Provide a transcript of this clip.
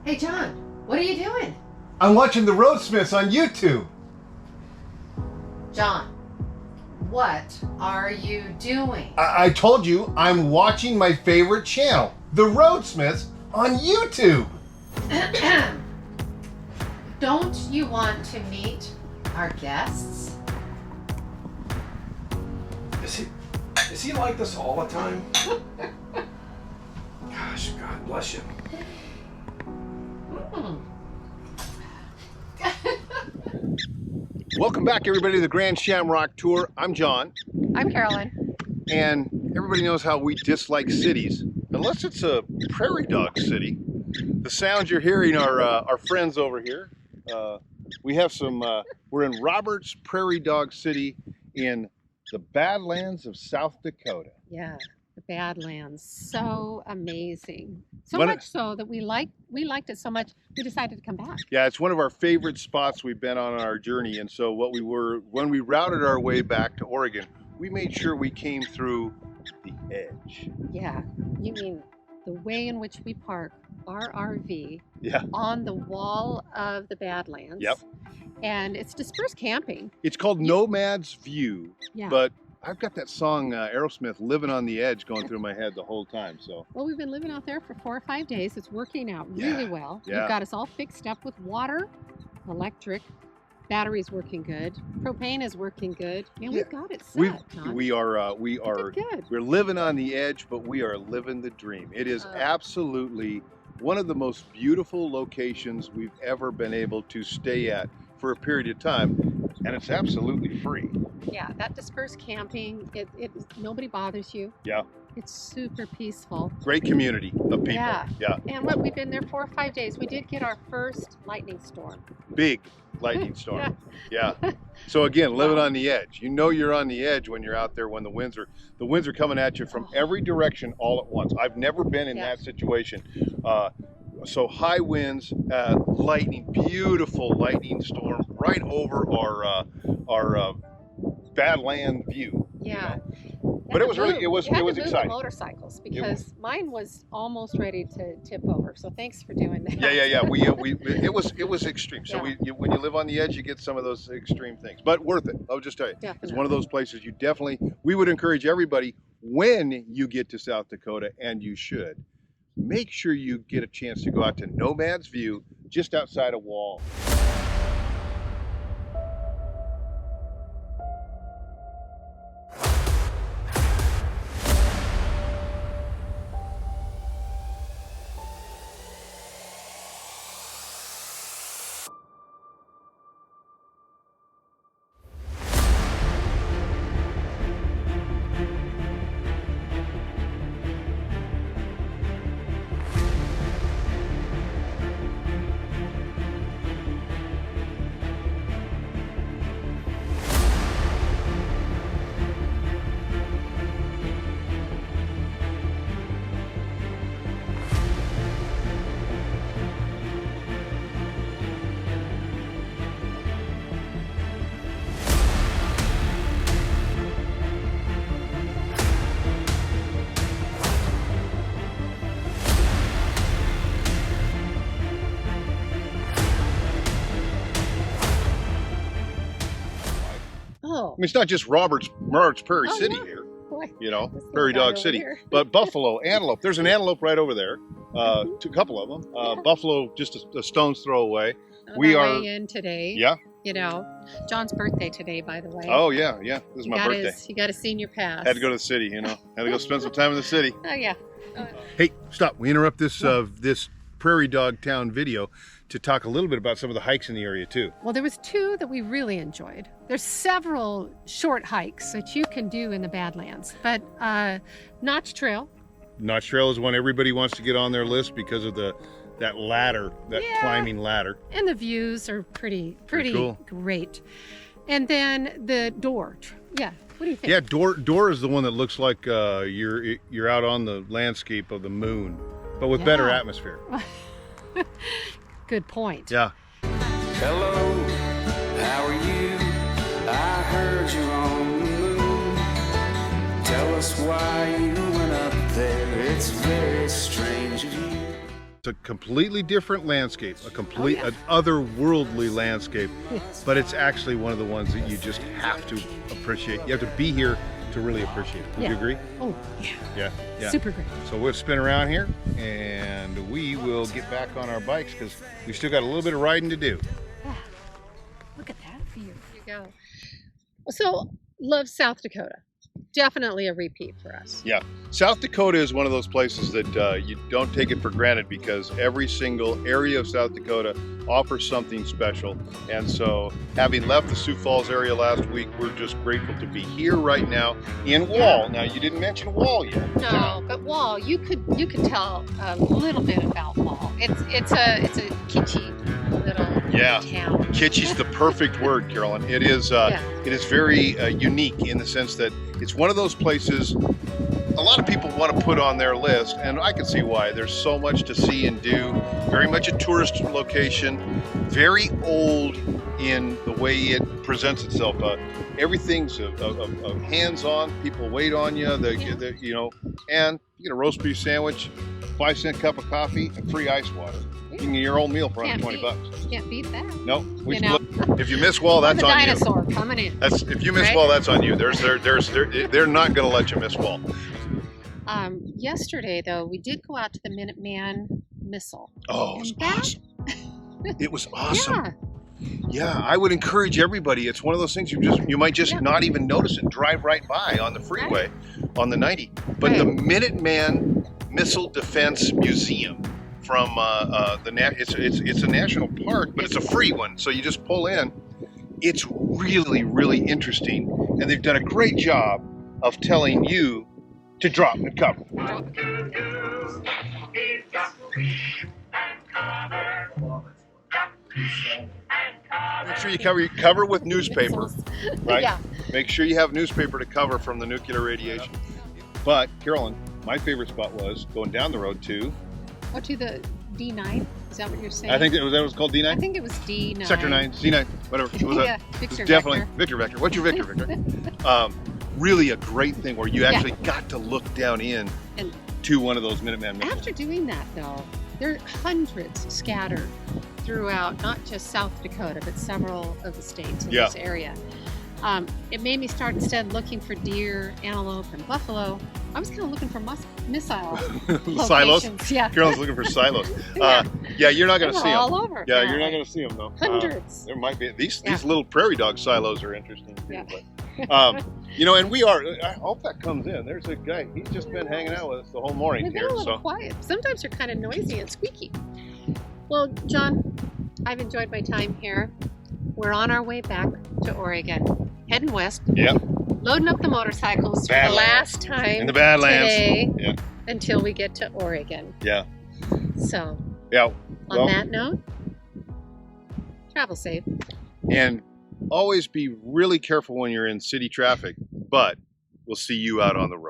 Hey, John, what are you doing? I'm watching the Roadsmiths on YouTube. John, what are you doing? I told you I'm watching my favorite channel, the Roadsmiths on YouTube. Don't you want to meet our guests? Is he like this all the time? Gosh, God bless you. Welcome back, everybody, to the Grand Shamrock Tour. I'm John. I'm Carolyn. And everybody knows how we dislike cities, unless it's a prairie dog city. The sounds you're hearing are our friends over here. We have some, we're in Roberts Prairie Dog City in the Badlands of South Dakota. Yeah, the Badlands, so amazing. So What much so that we liked it so much we decided to come back. Yeah, it's one of our favorite spots we've been on our journey. And so when we routed our way back to Oregon, we made sure we came through the edge. Yeah, you mean the way in which we park our RV Yeah. on the wall of the Badlands. Yep. And it's dispersed camping. It's called Nomad's View, Yeah. but I've got that song Aerosmith, Living on the Edge, going through my head the whole time. So Well, we've been living out there for 4 or 5 days. It's working out really well. Yeah. You've got us all fixed up with water, electric, batteries working good, propane is working good, and we've got it set. John. we are Good. we're living on the edge, but we are living the dream. It is absolutely one of the most beautiful locations we've ever been able to stay at for a period of time, and it's absolutely free. Yeah, that dispersed camping, nobody bothers you. Yeah. It's super peaceful. Great community of people. Yeah. Yeah. And we've been there 4 or 5 days. We did get our first lightning storm. Big lightning storm. Yeah. So again, living on the edge. You know you're on the edge when you're out there when the winds are coming at you from every direction all at once. I've never been in that situation. So high winds, lightning, beautiful lightning storm right over our Badland view. Yeah. But it was really, it was You had to move exciting. the motorcycles because mine was almost ready to tip over. So thanks for doing that. Yeah. It was extreme. So when you live on the edge, you get some of those extreme things, but worth it. I'll just tell you, it's one of those places we would encourage everybody when you get to South Dakota, and you should, make sure you get a chance to go out to Nomad's View just outside of Wall. I mean, it's not just Roberts Prairie City here, you know, Prairie Dog City, but buffalo, antelope. There's an antelope right over there, a couple of them. Buffalo just a stone's throw away. We are in today. Yeah. You know, John's birthday today, by the way. Oh yeah. This is my birthday. He got a senior pass. Had to go to the city, you know. Had to go spend some time in the city. Oh yeah. Hey, stop. We interrupt this this Prairie Dog Town video to talk a little bit about some of the hikes in the area too. Well, there was 2 that we really enjoyed. There's several short hikes that you can do in the Badlands, but Notch Trail. Notch Trail is one everybody wants to get on their list because of that ladder, that climbing ladder. And the views are pretty cool. Great. And then the Door. Yeah. What do you think? Yeah, Door is the one that looks like you're out on the landscape of the moon, but with better atmosphere. Good point. Yeah. Hello, how are you? I heard you're on the moon. Tell us why you went up there. It's very strange of you. It's a completely different landscape, an yeah. otherworldly landscape, but it's actually one of the ones that you just have to appreciate. You have to be here to really appreciate it. Would you agree? Oh, yeah. Yeah, yeah. Super great. So we'll spin around here and we will get back on our bikes because we've still got a little bit of riding to do. Yeah. Look at that view. There you go. So, love South Dakota. Definitely a repeat for us. Yeah, South Dakota is one of those places that you don't take it for granted because every single area of South Dakota offers something special. And so having left the Sioux Falls area last week, we're just grateful to be here right now in Wall. Now, you didn't mention Wall yet. No, but Wall, you could tell a little bit about Wall. It's a kitschy little town. Kitschy's the perfect word, Carolyn. It is very unique in the sense that it's one of those places a lot of people want to put on their list, and I can see why. There's so much to see and do. Very much a tourist location. Very old in the way it presents itself. Everything's hands-on. People wait on you. You know, and you get a roast beef sandwich, 5-cent cup of coffee, and free ice water. You can get your own meal for under $20. Can't beat that. No, if you miss Wall, that's on you. Dinosaur coming in. If you miss Wall, that's on you. They're not going to let you miss Wall. Yesterday, though, we did go out to the Minuteman Missile. Oh, it was awesome. It was awesome. Yeah. Yeah, I would encourage everybody. It's one of those things you might just not even notice it. Drive right by on the freeway, on the 90. But the Minuteman Missile Defense Museum from it's a national park, but it's a free one. So you just pull in. It's really, really interesting, and they've done a great job of telling you to drop and cover. Make sure you cover with newspaper, right? Yeah. Make sure you have newspaper to cover from the nuclear radiation. But Carolyn, my favorite spot was going down the road to the D9. Is that what you're saying? I think that was called D9. I think it was D9. Sector 9, C9, whatever. What was that? Victor definitely Victor Vector. What's your Victor Vector? Really a great thing where you actually got to look down in to one of those Minuteman missiles. After doing that, though, there are hundreds scattered throughout not just South Dakota, but several of the states in this area. It made me start instead looking for deer, antelope, and buffalo. I was kind of looking for missile silos. Yeah, Carolyn's looking for silos. You're not going to see them. All over. Yeah, you're not going to see them though. Hundreds. There might be these little prairie dog silos are interesting too. Yeah. But, you know, and I hope that comes in. There's a guy. He's just been hanging out with us the whole morning They're here. a little quiet. Sometimes they're kind of noisy and squeaky. Well, John, I've enjoyed my time here. We're on our way back to Oregon, heading west. Yeah. Loading up the motorcycles for the last time in the Badlands today until we get to Oregon. Yeah. So. Yeah. On that note, travel safe. And always be really careful when you're in city traffic, but we'll see you out on the road.